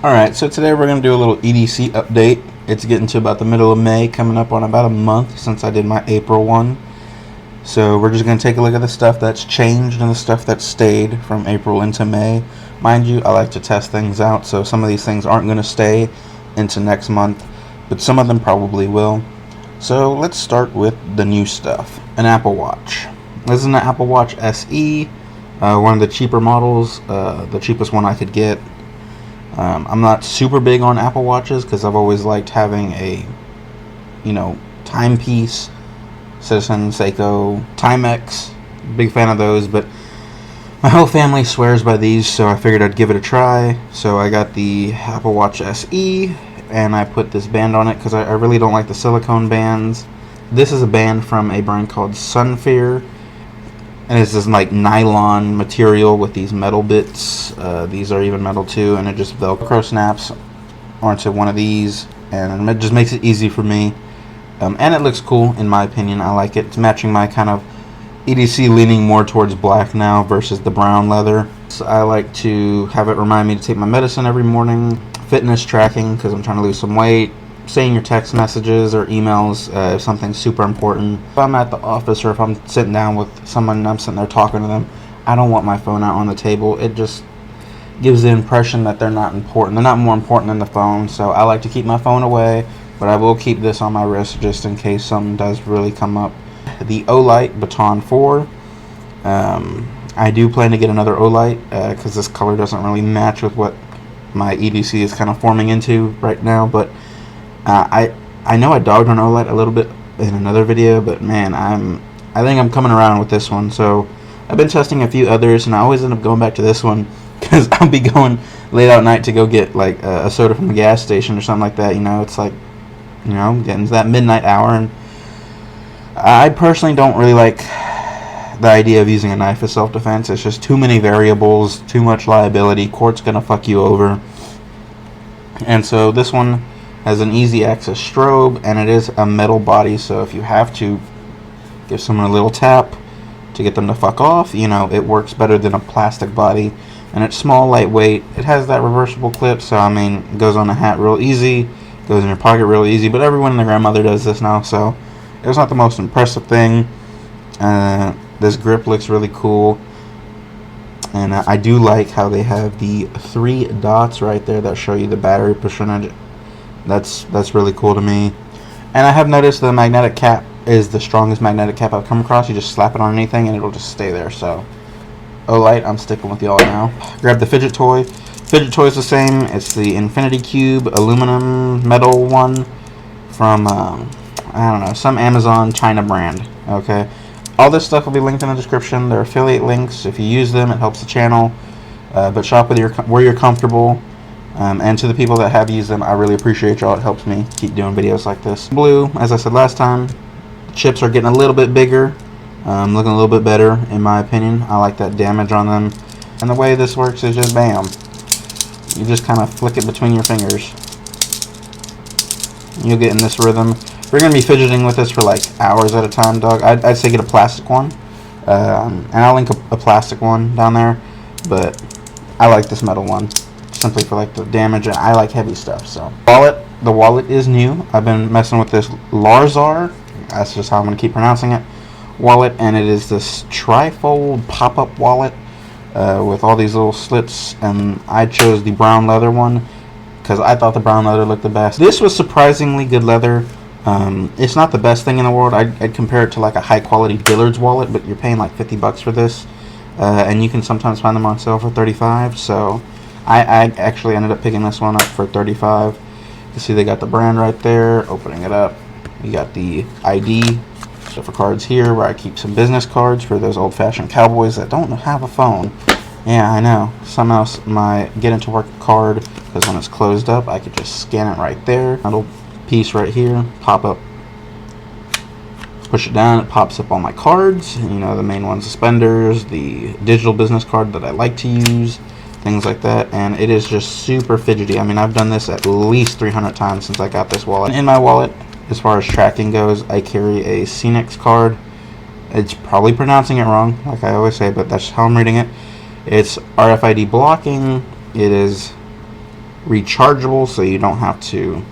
Alright, so today we're going to do a little EDC update. It's getting to about the middle of May, coming up on about a month since I did my April one. So we're just going to take a look at the stuff that's changed and the stuff that stayed from April into May. Mind you, I like to test things out, so some of these things aren't going to stay into next month, but some of them probably will. So let's start with the new stuff. An Apple Watch. This is an Apple Watch SE, one of the cheaper models, the cheapest one I could get. I'm not super big on Apple Watches because I've always liked having a, timepiece. Citizen, Seiko, Timex, big fan of those, but my whole family swears by these, so I figured I'd give it a try. So I got the Apple Watch SE, and I put this band on it because I really don't like the silicone bands. This is a band from a brand called Sunfear, and it's this like nylon material with these metal bits. These are even metal too, and it just Velcro snaps onto one of these, and it just makes it easy for me. And it looks cool, in my opinion. I like it. It's matching my kind of EDC, leaning more towards black now versus the brown leather. So I like to have it remind me to take my medicine every morning. Fitness tracking, because I'm trying to lose some weight. Saying your text messages or emails if something's super important. If I'm at the office or if I'm sitting down with someone and I'm sitting there talking to them, I don't want my phone out on the table. It just gives the impression that they're not important. They're not more important than the phone, so I like to keep my phone away. But I will keep this on my wrist just in case something does really come up. The OITE Baton 4. I do plan to get another OITE because this color doesn't really match with what my EDC is kind of forming into right now. But I know I dogged on OITE a little bit in another video, but man, I think I'm coming around with this one. So I've been testing a few others, and I always end up going back to this one because I'll be going late out night to go get like a soda from the gas station or something like that. It's like, getting to that midnight hour, and I personally don't really like the idea of using a knife as self-defense. It's just too many variables, too much liability. Court's gonna fuck you over. And so this one has an easy access strobe, and it is a metal body, so if you have to give someone a little tap to get them to fuck off, it works better than a plastic body. And it's small, lightweight. It has that reversible clip, so it goes on a hat real easy. Goes in your pocket really easy, but everyone and their grandmother does this now, so it was not the most impressive thing. This grip looks really cool, and I do like how they have the 3 dots right there that show you the battery percentage. That's really cool to me. And I have noticed the magnetic cap is the strongest magnetic cap I've come across. You just slap it on anything and it'll just stay there. So OITE, I'm sticking with y'all now. Grab the Fidget Toy. Fidget Toy is the same. It's the Infinity Cube aluminum metal one from, I don't know, some Amazon China brand. Okay. All this stuff will be linked in the description. They're affiliate links. If you use them, it helps the channel. But shop with where you're comfortable. And to the people that have used them, I really appreciate y'all. It helps me keep doing videos like this. Blue, as I said last time, the chips are getting a little bit bigger. Looking a little bit better, in my opinion. I like that damage on them. And the way this works is just bam. You just kind of flick it between your fingers. You'll get in this rhythm. We're going to be fidgeting with this for like hours at a time, dog. I'd say get a plastic one. And I'll link a plastic one down there. But I like this metal one. Simply for like the damage. And I like heavy stuff. So the wallet is new. I've been messing with this Larzar. That's just how I'm going to keep pronouncing it. Wallet. And it is this trifold pop-up wallet. With all these little slits, and I chose the brown leather one because I thought the brown leather looked the best. This was surprisingly good leather. It's not the best thing in the world. I'd compare it to like a high quality Dillard's wallet, but you're paying like $50 for this, and you can sometimes find them on sale for $35. So I actually ended up picking this one up for $35. You see they got the brand right there. Opening it up, you got the ID. So for cards here, where I keep some business cards for those old-fashioned cowboys that don't have a phone. Yeah, I know. Somehow my get into work card, because when it's closed up, I could just scan it right there. Little piece right here, pop up. Push it down, it pops up all my cards. The main ones, the spenders, the digital business card that I like to use, things like that. And it is just super fidgety. I've done this at least 300 times since I got this wallet. In my wallet, as far as tracking goes, I carry a Scenics card. It's probably pronouncing it wrong, like I always say, but that's how I'm reading it. It's RFID blocking. It is rechargeable, so you don't have to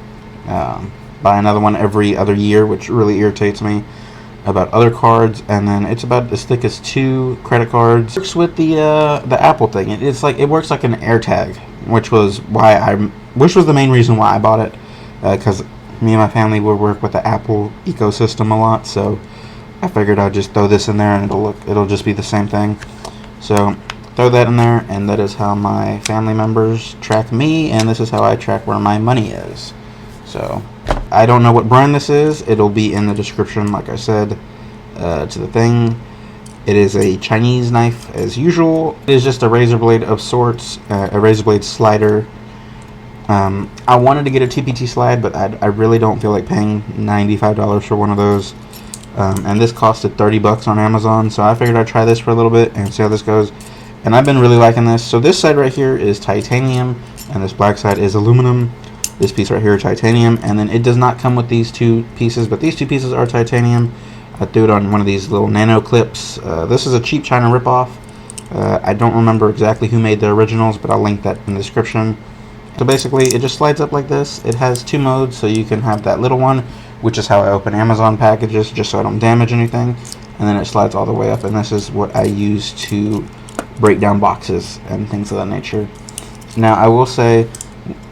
buy another one every other year, which really irritates me about other cards. And then it's about as thick as 2 credit cards. It works with the Apple thing. It works like an AirTag, which was the main reason why I bought it, because me and my family will work with the Apple ecosystem a lot, so I figured I'd just throw this in there and it'll just be the same thing. So throw that in there, and that is how my family members track me, and this is how I track where my money is. So I don't know what brand this is. It'll be in the description, like I said, to the thing. It is a Chinese knife as usual. It is just a razor blade of sorts, a razor blade slider. I wanted to get a TPT slide, but I really don't feel like paying $95 for one of those. And this costed $30 on Amazon, so I figured I'd try this for a little bit and see how this goes. And I've been really liking this. So this side right here is titanium, and this black side is aluminum. This piece right here is titanium, and then it does not come with these 2 pieces, but these 2 pieces are titanium. I threw it on one of these little nano clips. This is a cheap China ripoff. I don't remember exactly who made the originals, but I'll link that in the description. So basically, it just slides up like this. It has 2 modes, so you can have that little one, which is how I open Amazon packages, just so I don't damage anything. And then it slides all the way up, and this is what I use to break down boxes and things of that nature. Now, I will say,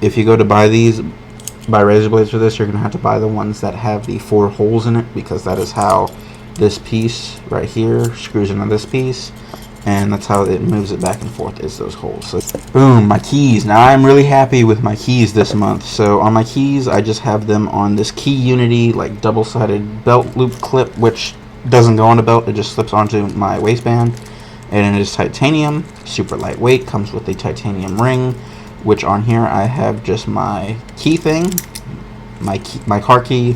if you go to buy razor blades for this, you're going to have to buy the ones that have the 4 holes in it, because that is how this piece right here screws into this piece, and that's how it moves it back and forth, is those holes. So boom, my keys. Now I'm really happy with my keys this month. So on my keys, I just have them on this Key Unity like double-sided belt loop clip, which doesn't go on a belt, it just slips onto my waistband. And it is titanium, super lightweight, comes with a titanium ring, which on here I have just my key thing, my car key,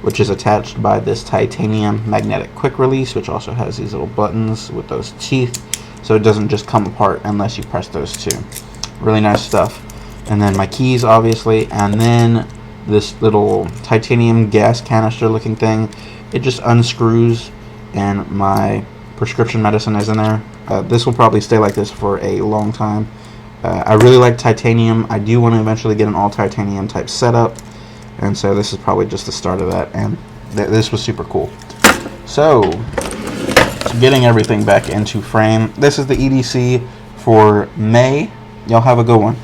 which is attached by this titanium magnetic quick release, which also has these little buttons with those teeth, so it doesn't just come apart unless you press those 2. Really nice stuff. And then my keys, obviously, and then this little titanium gas canister looking thing, it just unscrews, and my prescription medicine is in there. This will probably stay like this for a long time. I really like titanium. I do want to eventually get an all titanium type setup, and so this is probably just the start of that, and this was super cool. So getting everything back into frame, this is the EDC for May. Y'all have a good one.